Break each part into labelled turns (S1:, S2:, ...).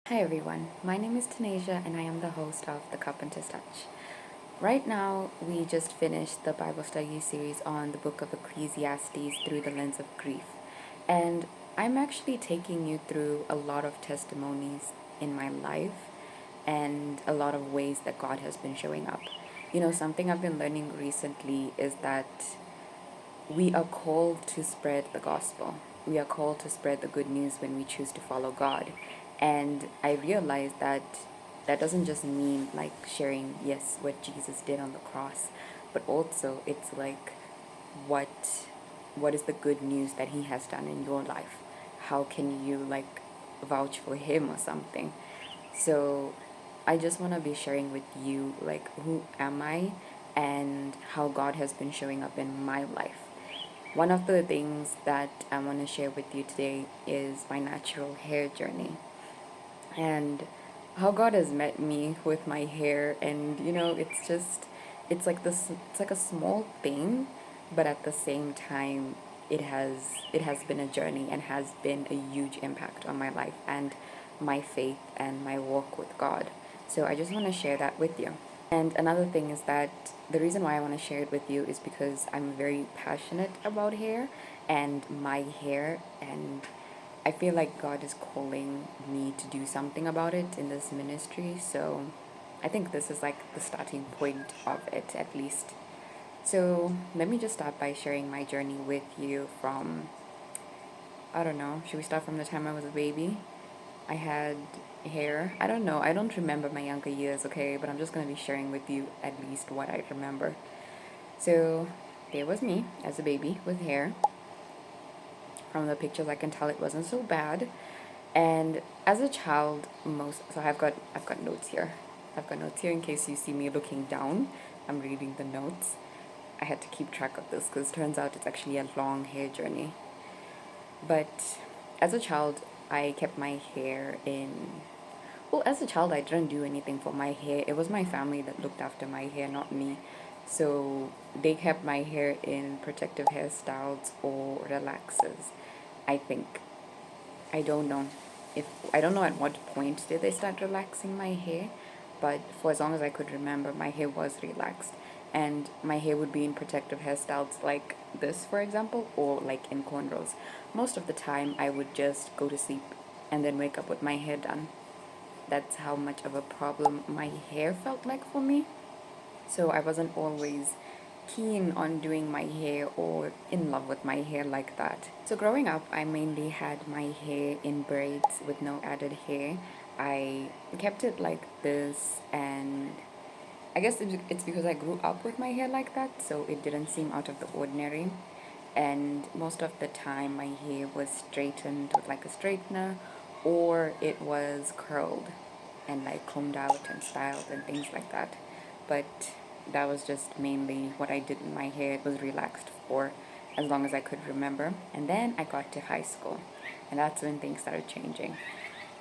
S1: Hi everyone, my name is Tanazia and I am the host of The Carpenter's Touch. Right now, we just finished the Bible study series on the book of Ecclesiastes through the lens of grief. And I'm actually taking you through a lot of testimonies in my life and a lot of ways that God has been showing up. Something I've been learning recently is that we are called to spread the gospel. We are called to spread the good news when we choose to follow God. And I realized that that doesn't just mean like sharing, yes, what Jesus did on the cross, but also it's like what what is the good news that he has done in your life? How can you like vouch for him or something? So I just want to be sharing with you like who am I and how God has been showing up in my life. One of the things that I want to share with you today is my natural hair journey and how God has met me with my hair. And it's like a small thing, but at the same time, it has been a journey and has been a huge impact on my life and my faith and my walk with God. So I just want to share that with you. And another thing is that the reason why I want to share it with you is because I'm very passionate about hair and my hair, and I feel like God is calling me to do something about it in this ministry. So I think this is like the starting point of it, at least. So let me just start by sharing my journey with you from, I don't know, should we start from the time I was a baby? I had hair. I don't know. I don't remember my younger years, okay? But I'm just going to be sharing with you at least what I remember. So there was me as a baby with hair. From the pictures I can tell it wasn't so bad. And as a child, I've got notes here. I've got notes here in case you see me looking down. I'm reading the notes. I had to keep track of this because it turns out it's actually a long hair journey. But as a child, I kept my hair in. Well, as a child, I didn't do anything for my hair. It was my family that looked after my hair, not me. So they kept my hair in protective hairstyles or relaxers, I think. I don't know if I don't know at what point did they start relaxing my hair, but for as long as I could remember, my hair was relaxed, and my hair would be in protective hairstyles like this, for example, or like in cornrows. Most of the time, I would just go to sleep and then wake up with my hair done. That's how much of a problem my hair felt like for me. So I wasn't always keen on doing my hair or in love with my hair like that. So growing up, I mainly had my hair in braids with no added hair. I kept it like this, and I guess it's because I grew up with my hair like that, so it didn't seem out of the ordinary. And most of the time, my hair was straightened with like a straightener, or it was curled and like combed out and styled and things like that. But that was just mainly what I did in my hair. It was relaxed for as long as I could remember. And then I got to high school, and that's when things started changing.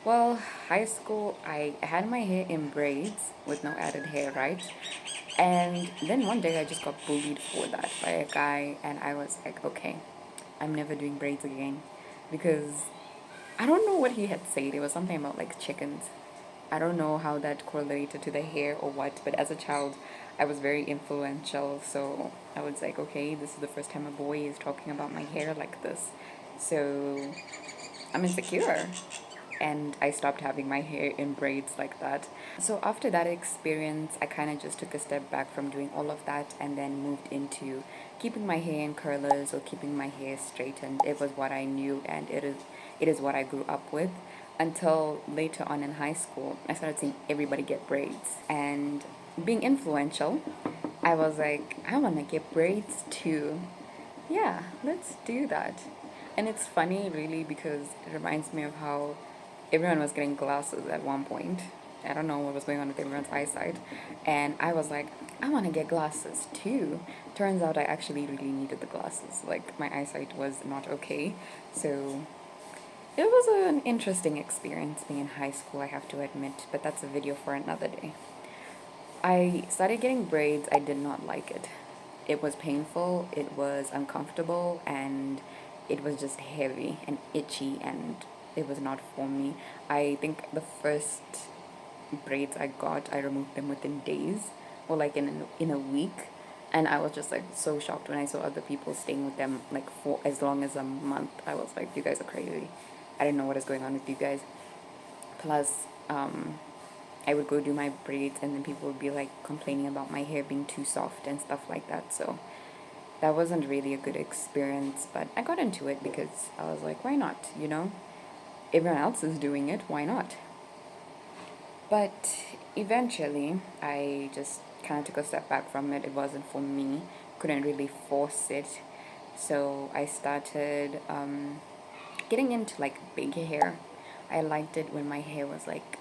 S1: Well, high school, I had my hair in braids with no added hair, right? And then one day I just got bullied for that by a guy, and I was like, okay, I'm never doing braids again because I don't know what he had said. It was something about like chickens. I don't know how that correlated to the hair or what, but as a child, I was very influential. So I was like, okay, this is the first time a boy is talking about my hair like this. So I'm insecure. And I stopped having my hair in braids like that. So after that experience, I kind of just took a step back from doing all of that and then moved into keeping my hair in curlers or keeping my hair straightened. It was what I knew, and it is what I grew up with until later on in high school. I started seeing everybody get braids, and being influential, I was like, I want to get braids too. Yeah, let's do that. And it's funny, really, because it reminds me of how everyone was getting glasses at one point. I don't know what was going on with everyone's eyesight. And I was like, I want to get glasses too. Turns out I actually really needed the glasses. Like, my eyesight was not okay. So, it was an interesting experience being in high school, I have to admit. But that's a video for another day. I started getting braids. I did not like it. It was painful, it was uncomfortable, and it was just heavy and itchy, and it was not for me. I think the first braids I got, I removed them within days, or like in a week, and I was just like so shocked when I saw other people staying with them like for as long as a month. I was like, you guys are crazy. I didn't know what is going on with you guys. Plus, I would go do my braids, and then people would be like complaining about my hair being too soft and stuff like that. So that wasn't really a good experience, but I got into it because I was like, why not? You know, everyone else is doing it, why not? But eventually, I just kind of took a step back from it. It wasn't for me, couldn't really force it. So I started getting into like big hair. I liked it when my hair was like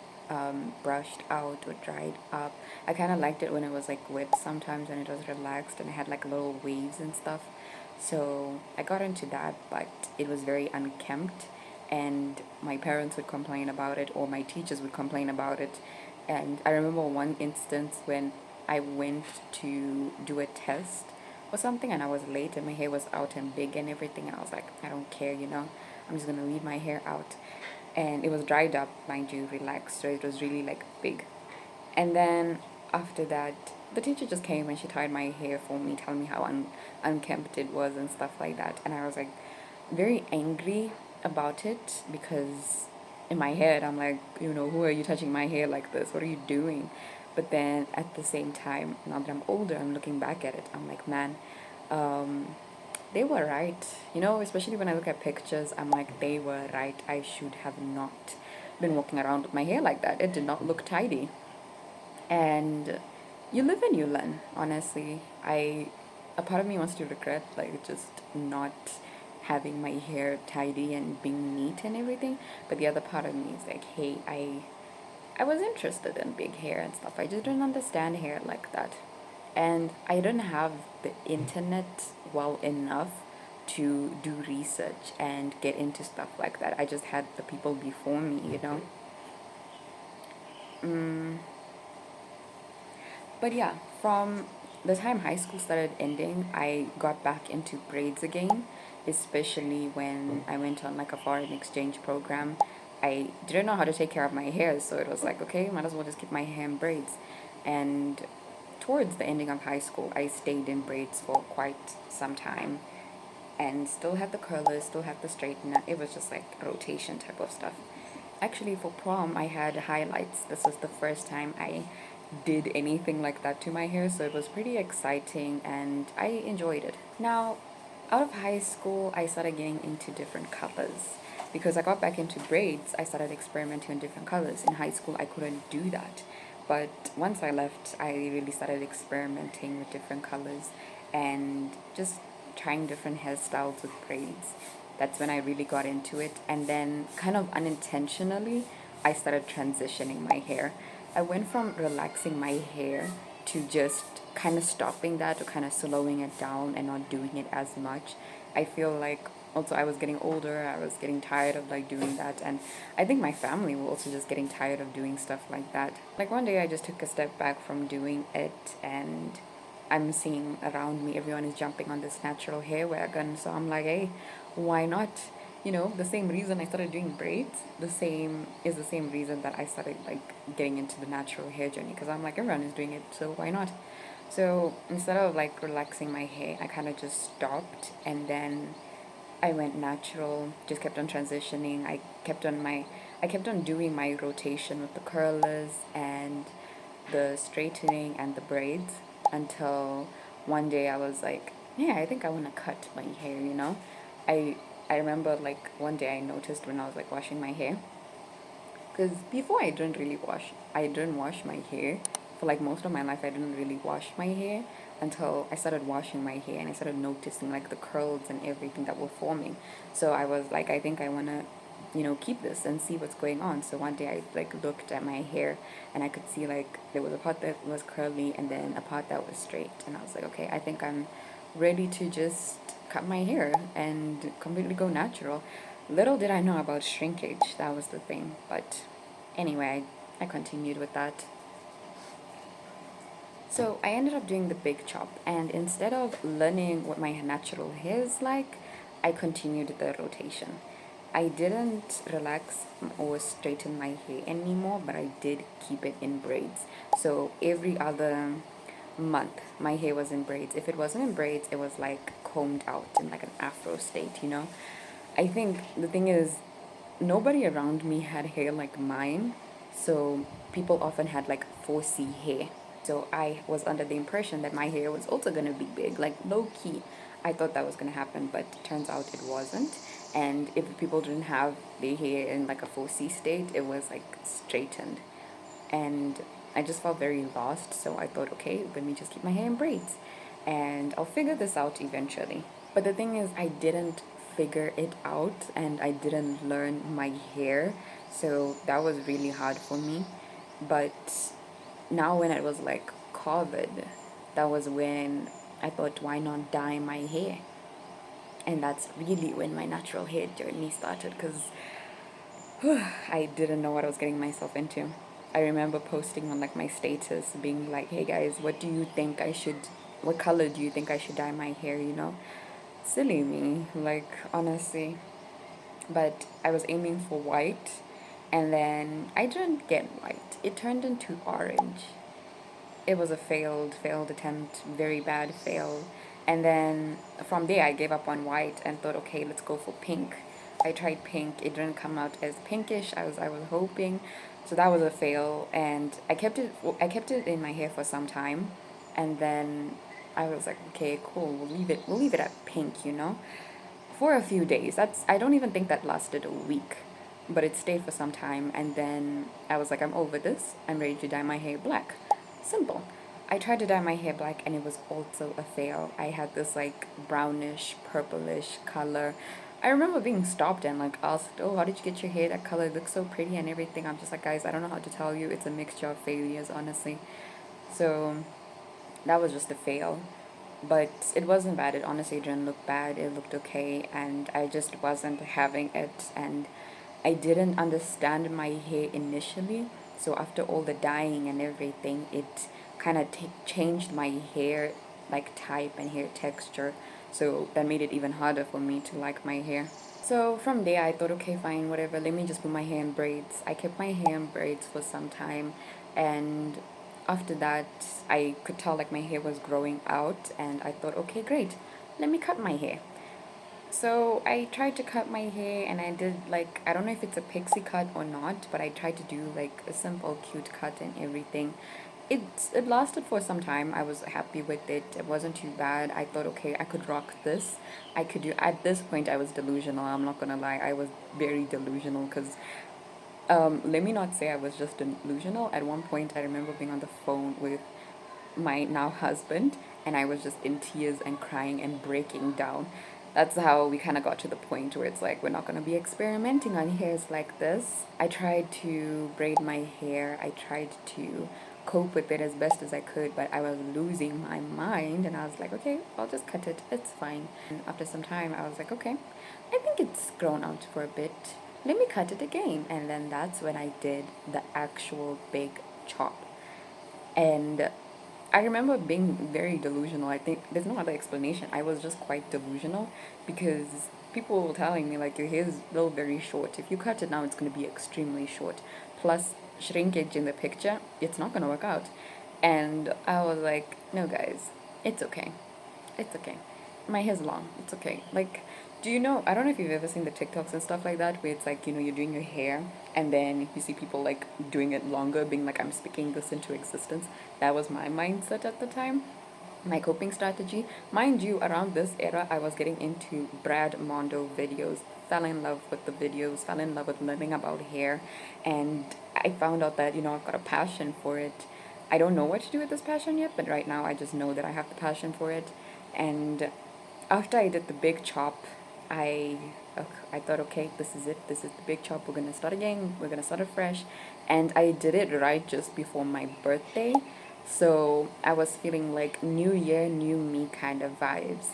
S1: brushed out or dried up. I kind of liked it when it was like wet sometimes and it was relaxed and it had like little waves and stuff. So I got into that, but it was very unkempt, and my parents would complain about it or my teachers would complain about it. And I remember one instance when I went to do a test or something and I was late and my hair was out and big and everything, and I was like, I don't care, you know, I'm just gonna leave my hair out. And it was dried up, mind you, relaxed, so it was really like big. And then after that, the teacher just came and she tied my hair for me, telling me how unkempt it was and stuff like that. And I was like very angry about it because in my head I'm like, you know, who are you touching my hair like this? What are you doing? But then at the same time, now that I'm older, I'm looking back at it. I'm like, man, um, they were right. You know, especially when I look at pictures, I'm like, they were right. I should have not been walking around with my hair like that. It did not look tidy. And you live and you learn, honestly. A part of me wants to regret like just not having my hair tidy and being neat and everything, but the other part of me is like, hey, I was interested in big hair and stuff. I just didn't understand hair like that. And I didn't have the internet well enough to do research and get into stuff like that. I just had the people before me, you know. Mm, but yeah, from the time high school started ending, I got back into braids again, especially when I went on like a foreign exchange program. I didn't know how to take care of my hair, so it was like, okay, might as well just keep my hair in braids. And towards the ending of high school, I stayed in braids for quite some time and still had the curlers, still had the straightener. It was just like rotation type of stuff. Actually, for prom, I had highlights. This was the first time I did anything like that to my hair, so it was pretty exciting and I enjoyed it. Now, out of high school, I started getting into different colors. Because I got back into braids, I started experimenting in different colors. In high school, I couldn't do that. But once I left, I really started experimenting with different colors and just trying different hairstyles with braids. That's when I really got into it. And then, kind of unintentionally, I started transitioning my hair. I went from relaxing my hair to just kind of stopping that, or kind of slowing it down and not doing it as much. I feel like also I was getting older, I was getting tired of like doing that, and I think my family were also just getting tired of doing stuff like that. Like one day I just took a step back from doing it, and I'm seeing around me everyone is jumping on this natural hair wagon, so I'm like, hey, why not? You know, the same reason I started doing braids, the same reason that I started like getting into the natural hair journey, because I'm like, everyone is doing it, so why not? So instead of like relaxing my hair, I kind of just stopped, and then I went natural, just kept on transitioning. I kept on doing my rotation with the curlers and the straightening and the braids until one day I was like, yeah, I think I want to cut my hair, you know? I I remember like one day I noticed when I was like washing my hair, because before I didn't wash my hair for like most of my life. I didn't really wash my hair until I started washing my hair and I started noticing like the curls and everything that were forming. So I was like, I think I want to, you know, keep this and see what's going on. So one day I like looked at my hair and I could see like there was a part that was curly and then a part that was straight, and I was like, okay, I think I'm ready to just cut my hair and completely go natural. Little did I know about shrinkage, that was the thing. But anyway, I continued with that. So I ended up doing the big chop, and instead of learning what my natural hair is like, I continued the rotation. I didn't relax or straighten my hair anymore, but I did keep it in braids. So every other month, my hair was in braids. If it wasn't in braids, it was like combed out in like an afro state, you know? I think the thing is, nobody around me had hair like mine, so people often had like 4C hair. So I was under the impression that my hair was also gonna be big, like low key. I thought that was gonna happen, but turns out it wasn't. And if people didn't have their hair in like a 4C state, it was like straightened. And I just felt very lost, so I thought, okay, let me just keep my hair in braids. And I'll figure this out eventually. But the thing is, I didn't figure it out and I didn't learn my hair, so that was really hard for me. But now, when it was like COVID, that was when I thought, why not dye my hair? And that's really when my natural hair journey started, because I didn't know what I was getting myself into. I remember posting on like my status being like, hey guys, what do you think I should, what color do you think I should dye my hair, you know? Silly me, like, honestly. But I was aiming for white, and then I didn't get white. It turned into orange. It was a failed attempt, very bad fail. And then from there I gave up on white and thought, okay, let's go for pink. I tried pink. It didn't come out as pinkish as I was hoping. So that was a fail, and I kept it in my hair for some time, and then I was like, okay, cool, we'll leave it at pink, you know, for a few days. I don't even think that lasted a week, but it stayed for some time. And then I was like, I'm over this. I'm ready to dye my hair black. Simple. I tried to dye my hair black and it was also a fail. I had this like brownish, purplish color. I remember being stopped and like asked, oh, how did you get your hair that color? It looks so pretty and everything. I'm just like, guys, I don't know how to tell you. It's a mixture of failures, honestly. So that was just a fail. But it wasn't bad. It honestly didn't look bad. It looked okay, and I just wasn't having it. And I didn't understand my hair initially. So after all the dyeing and everything, it kind of changed my hair like type and hair texture. So that made it even harder for me to like my hair. So from there, I thought, okay, fine, whatever. Let me just put my hair in braids. I kept my hair in braids for some time, and after that, I could tell like my hair was growing out, and I thought, okay, great, let me cut my hair. So I tried to cut my hair, and I did like, I don't know if it's a pixie cut or not, but I tried to do like a simple cute cut and everything. It lasted for some time. I was happy with it. It wasn't too bad. I thought, okay, I could rock this. I could do. At this point, I was delusional. I'm not gonna lie. I was very delusional because let me not say I was just delusional. At one point, I remember being on the phone with my now husband, and I was just in tears and crying and breaking down. That's how we kind of got to the point where it's like, we're not going to be experimenting on hairs like this. I tried to braid my hair. I tried to cope with it as best as I could, but I was losing my mind, and I was like, okay, I'll just cut it. It's fine. And after some time, I was like, okay, I think it's grown out for a bit. Let me cut it again. And then that's when I did the actual big chop. And I remember being very delusional. I think there's no other explanation. I was just quite delusional because people were telling me, like, your hair is still very short. If you cut it now, it's going to be extremely short. Plus, shrinkage in the picture, it's not going to work out. And I was like, no, guys, it's okay. It's okay. My hair's long. It's okay. Like, do you know? I don't know if you've ever seen the TikToks and stuff like that, where it's like, you're doing your hair, and then you see people like doing it longer, being like, I'm speaking this into existence. That was my mindset at the time. My coping strategy. Mind you, around this era, I was getting into Brad Mondo videos, fell in love with the videos, fell in love with learning about hair, and I found out that, I've got a passion for it. I don't know what to do with this passion yet, but right now I just know that I have the passion for it. And after I did the big chop, I I thought, okay, this is it. This is the big chop. We're gonna start again. We're gonna start afresh, and I did it right just before my birthday, so I was feeling like New Year, new me kind of vibes.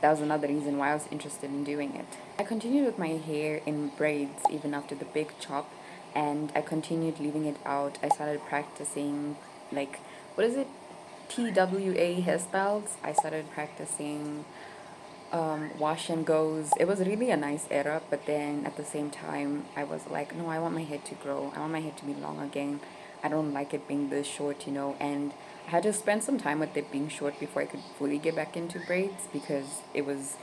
S1: That was another reason why I was interested in doing it. I continued with my hair in braids even after the big chop, and I continued leaving it out. I started practicing, like, what is it? TWA hairstyles. I started practicing wash and goes. It was really a nice era, but then at the same time, I was like, no, I want my hair to grow. I want my hair to be long again. I don't like it being this short, and I had to spend some time with it being short before I could fully get back into braids because it was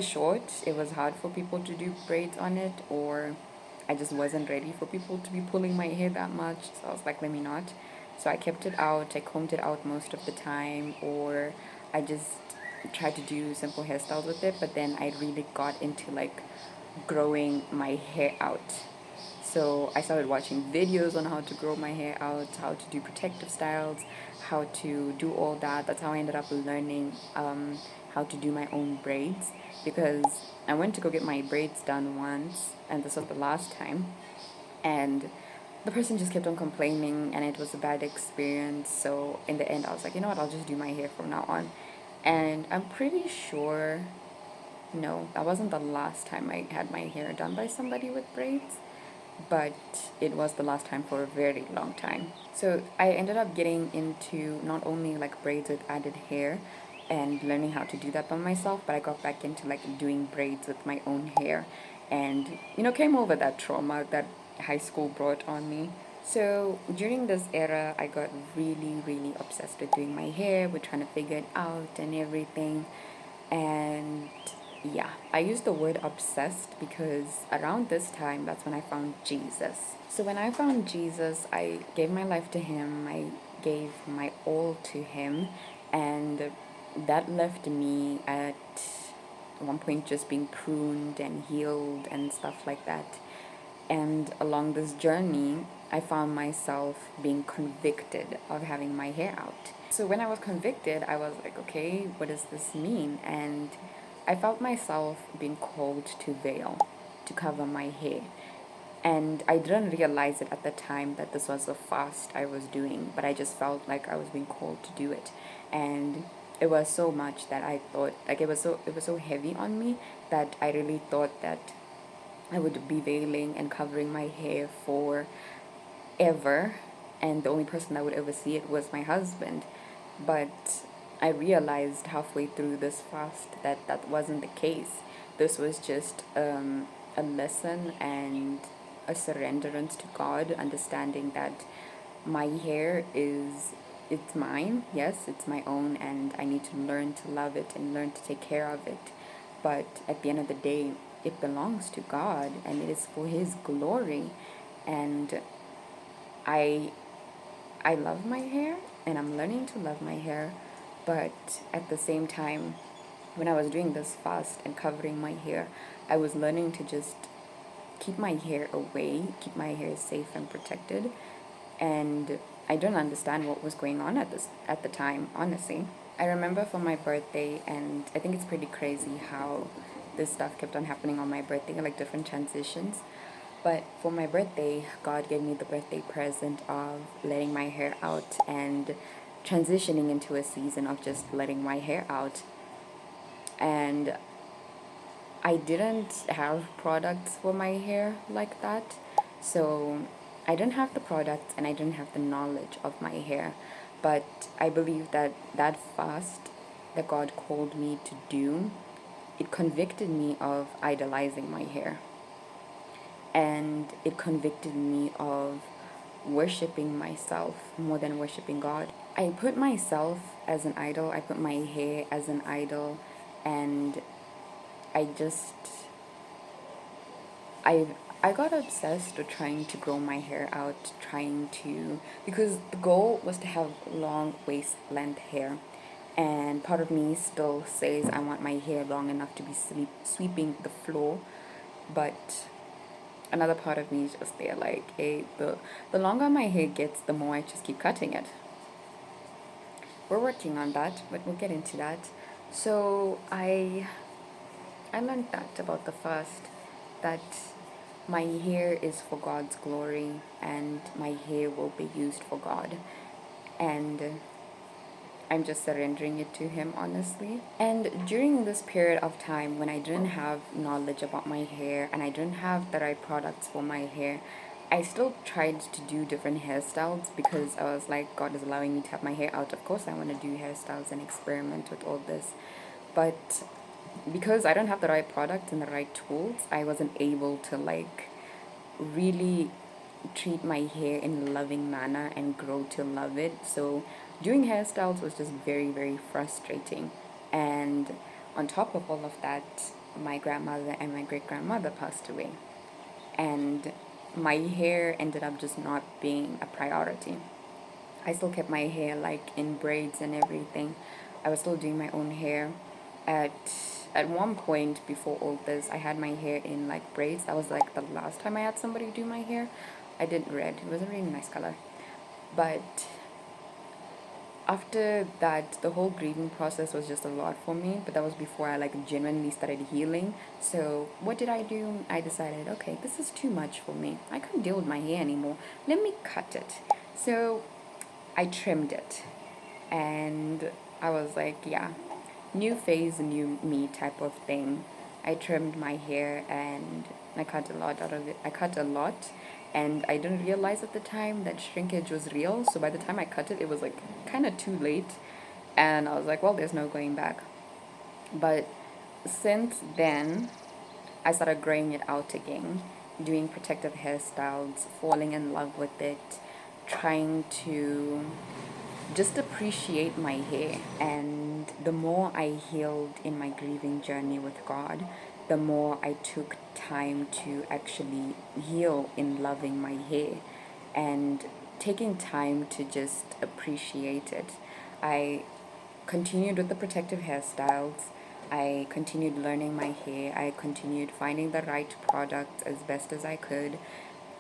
S1: short. It was hard for people to do braids on it, or I just wasn't ready for people to be pulling my hair that much. So I was like, let me not. So I kept it out. I combed it out most of the time, or I just tried to do simple hairstyles with it. But then I really got into like growing my hair out. So I started watching videos on how to grow my hair out, how to do protective styles, how to do all that. That's how I ended up learning how to do my own braids because I went to go get my braids done once, and this was the last time. And the person just kept on complaining, and it was a bad experience. So in the end, I was like, you know what, I'll just do my hair from now on. And I'm pretty sure, no, that wasn't the last time I had my hair done by somebody with braids, but it was the last time for a very long time. So I ended up getting into not only like braids with added hair and learning how to do that by myself, but I got back into like doing braids with my own hair and came over that trauma that high school brought on me. So during this era, I got really, really obsessed with doing my hair, with trying to figure it out and everything. And yeah, I use the word obsessed because around this time, that's when I found Jesus. So when I found Jesus, I gave my life to him, I gave my all to him, and that left me at one point just being pruned and healed and stuff like that. And along this journey, I found myself being convicted of having my hair out. So when I was convicted, I was like, okay, what does this mean? And I felt myself being called to veil, to cover my hair. And I didn't realize it at the time that this was a fast I was doing, but I just felt like I was being called to do it. And it was so much that I thought, like it was so heavy on me that I really thought that I would be veiling and covering my hair for ever, and the only person that would ever see it was my husband. But I realized halfway through this fast that that wasn't the case. This was just a lesson and a surrenderance to God, understanding that my hair is it's mine. Yes, it's my own, and I need to learn to love it and learn to take care of it. But at the end of the day, it belongs to God, and it is for His glory. And I I love my hair, and I'm learning to love my hair, but at the same time, when I was doing this fast and covering my hair, I was learning to just keep my hair away, keep my hair safe and protected, and I don't understand what was going on at the time, honestly. I remember for my birthday, and I think it's pretty crazy how this stuff kept on happening on my birthday, like different transitions. But for my birthday, God gave me the birthday present of letting my hair out and transitioning into a season of just letting my hair out. And I didn't have products for my hair like that. So I didn't have the products and I didn't have the knowledge of my hair. But I believe that that fast that God called me to do, it convicted me of idolizing my hair. And it convicted me of worshiping myself more than worshiping God. I put myself as an idol, I put my hair as an idol, and I just I I got obsessed with trying to grow my hair out, trying to because the goal was to have long waist length hair. And part of me still says I want my hair long enough to be sweeping the floor, but another part of me is just there like, hey, the longer my hair gets, the more I just keep cutting it. We're working on that, but we'll get into that. So I learned that about the fast, that my hair is for God's glory and my hair will be used for God. And I'm just surrendering it to Him, honestly. And during this period of time when I didn't have knowledge about my hair and I didn't have the right products for my hair, I still tried to do different hairstyles because I was like, God is allowing me to have my hair out. Of course, I want to do hairstyles and experiment with all this. But because I don't have the right product and the right tools, I wasn't able to like really treat my hair in a loving manner and grow to love it. So doing hairstyles was just very, very frustrating. And on top of all of that, my grandmother and my great grandmother passed away. And my hair ended up just not being a priority. I still kept my hair like in braids and everything. I was still doing my own hair. At at one point before all this, I had my hair in like braids. That was like the last time I had somebody do my hair. I did red. It was a really nice color. But after that, the whole grieving process was just a lot for me. But that was before I like genuinely started healing. So what did I do? I decided, okay, this is too much for me. I can't deal with my hair anymore. Let me cut it. So I trimmed it, and I was like, yeah, new phase, new me type of thing. I trimmed my hair and I cut a lot out of it. I cut a lot, and I didn't realize at the time that shrinkage was real. So by the time I cut it, it was like kind of too late, and I was like, well, there's no going back. But since then, I started growing it out again, doing protective hairstyles, falling in love with it, trying to just appreciate my hair. And the more I healed in my grieving journey with God, the more I took time to actually heal in loving my hair and taking time to just appreciate it. I continued with the protective hairstyles. I continued learning my hair. I continued finding the right product as best as I could.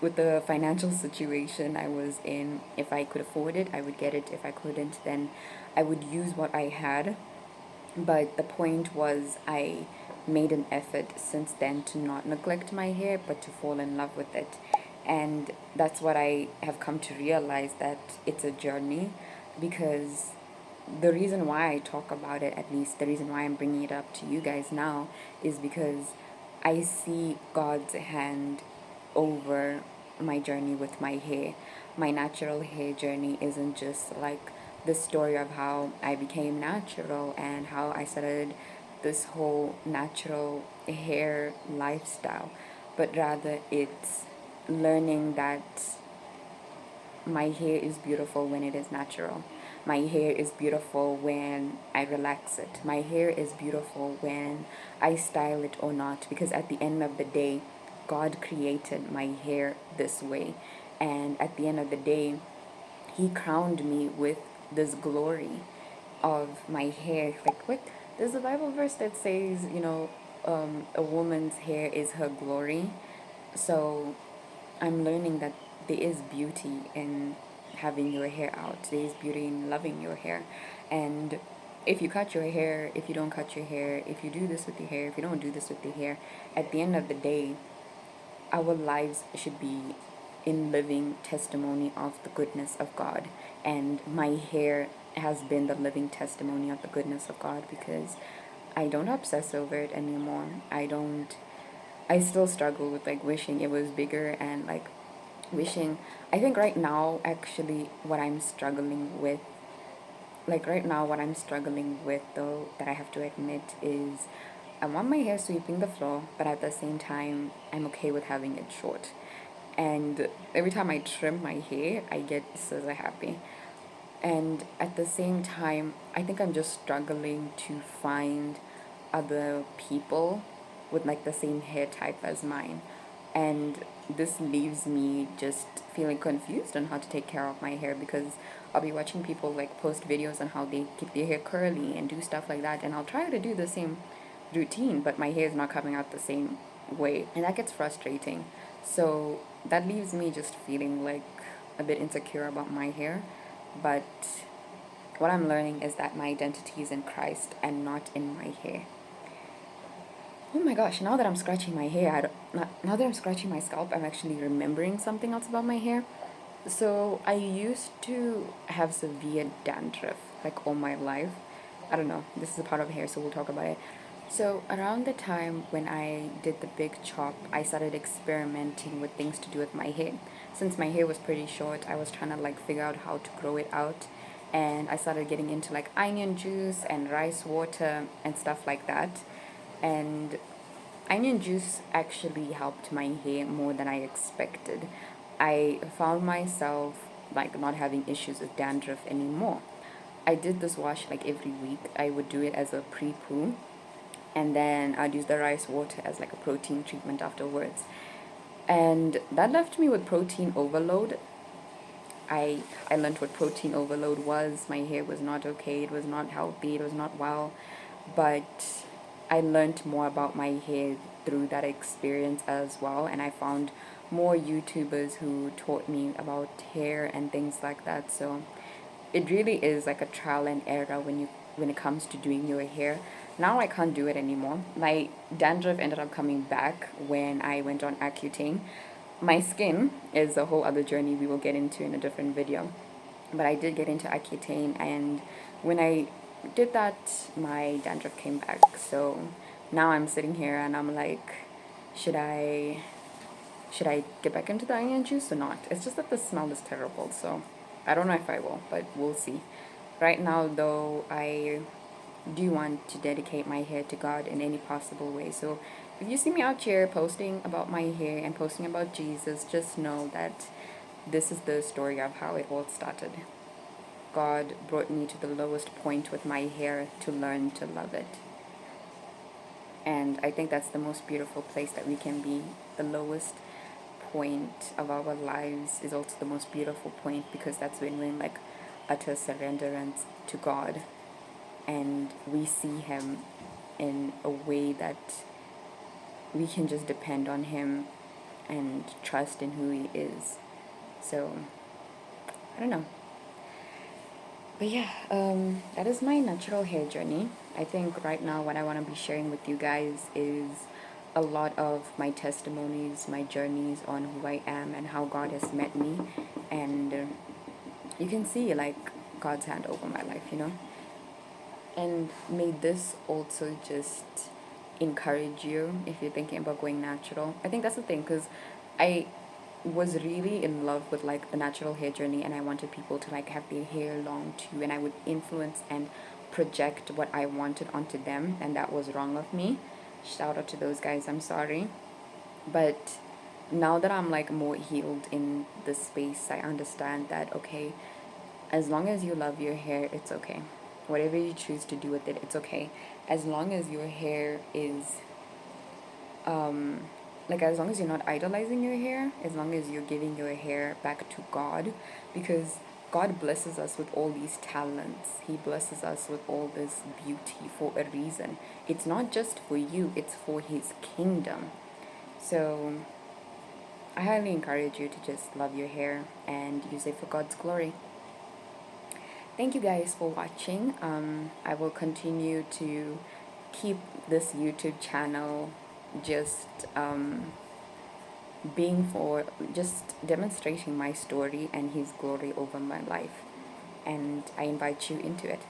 S1: With the financial situation I was in, if I could afford it, I would get it. If I couldn't, then I would use what I had. But the point was, I made an effort since then to not neglect my hair, but to fall in love with it. And that's what I have come to realize, that it's a journey. Because the reason why I talk about it, at least the reason why I'm bringing it up to you guys now, is because I see God's hand over my journey with my hair. My natural hair journey isn't just like the story of how I became natural and how I started this whole natural hair lifestyle, but rather it's learning that my hair is beautiful when it is natural. My hair is beautiful when I relax it. My hair is beautiful when I style it or not, because at the end of the day, God created my hair this way. And at the end of the day, He crowned me with this glory of my hair. Like, what? There's a Bible verse that says, a woman's hair is her glory. So I'm learning that there is beauty in having your hair out. There is beauty in loving your hair. And if you cut your hair, if you don't cut your hair, if you do this with your hair, if you don't do this with your hair, at the end of the day, our lives should be in living testimony of the goodness of God. And my hair has been the living testimony of the goodness of God, because I don't obsess over it anymore. I still struggle with like wishing it was bigger, and like wishing, I think right now actually what I'm struggling with though, that I have to admit, is I want my hair sweeping the floor, but at the same time I'm okay with having it short. And every time I trim my hair, I get scissor happy. And at the same time, I think I'm just struggling to find other people with like the same hair type as mine. And this leaves me just feeling confused on how to take care of my hair, because I'll be watching people like post videos on how they keep their hair curly and do stuff like that, and I'll try to do the same routine, but my hair is not coming out the same way, and that gets frustrating. So that leaves me just feeling like a bit insecure about my hair. But what I'm learning is that my identity is in Christ and not in my hair. Oh my gosh, now that I'm scratching my hair, now that I'm scratching my scalp, I'm actually remembering something else about my hair. So I used to have severe dandruff like all my life. I don't know, this is a part of hair, so we'll talk about it. So around the time when I did the big chop, I started experimenting with things to do with my hair. Since my hair was pretty short, I was trying to like figure out how to grow it out, and I started getting into like onion juice and rice water and stuff like that. And onion juice actually helped my hair more than I expected. I found myself like not having issues with dandruff anymore. I did this wash like every week. I would do it as a pre-poo, and then I'd use the rice water as like a protein treatment afterwards. And that left me with protein overload. I learned what protein overload was. My hair was not okay. It was not healthy. It was not well. But I learned more about my hair through that experience as well. And I found more YouTubers who taught me about hair and things like that. So it really is like a trial and error when it comes to doing your hair. Now I can't do it anymore. My dandruff ended up coming back when I went on Accutane. My skin is a whole other journey we will get into in a different video. But I did get into Accutane, and when I did that, my dandruff came back. So now I'm sitting here and I'm like, should I get back into the onion juice or not? It's just that the smell is terrible, so I don't know if I will, but we'll see. Right now, though, I do want to dedicate my hair to God in any possible way. So if you see me out here posting about my hair and posting about Jesus, just know that this is the story of how it all started. God brought me to the lowest point with my hair to learn to love it. And I think that's the most beautiful place that we can be. The lowest point of our lives is also the most beautiful point, because that's when we're in like utter surrenderance to God, and we see Him in a way that we can just depend on Him and trust in who He is. So I don't know. But yeah, that is my natural hair journey. I think right now what I want to be sharing with you guys is a lot of my testimonies, my journeys on who I am and how God has met me. And you can see like God's hand over my life, you know. And may this also just encourage you if you're thinking about going natural. I think that's the thing, because I was really in love with like the natural hair journey, and I wanted people to like have their hair long too, and I would influence and project what I wanted onto them, and that was wrong of me. Shout out to those guys, I'm sorry. But now that I'm like more healed in this space, I understand that okay, as long as you love your hair, it's okay. Whatever you choose to do with it, it's okay. As long as your hair is like, as long as you're not idolizing your hair, as long as you're giving your hair back to God, because God blesses us with all these talents. He blesses us with all this beauty for a reason. It's not just for you, it's for His kingdom. So I highly encourage you to just love your hair and use it for God's glory. Thank you guys for watching. I will continue to keep this YouTube channel just being for just demonstrating my story and His glory over my life, and I invite you into it.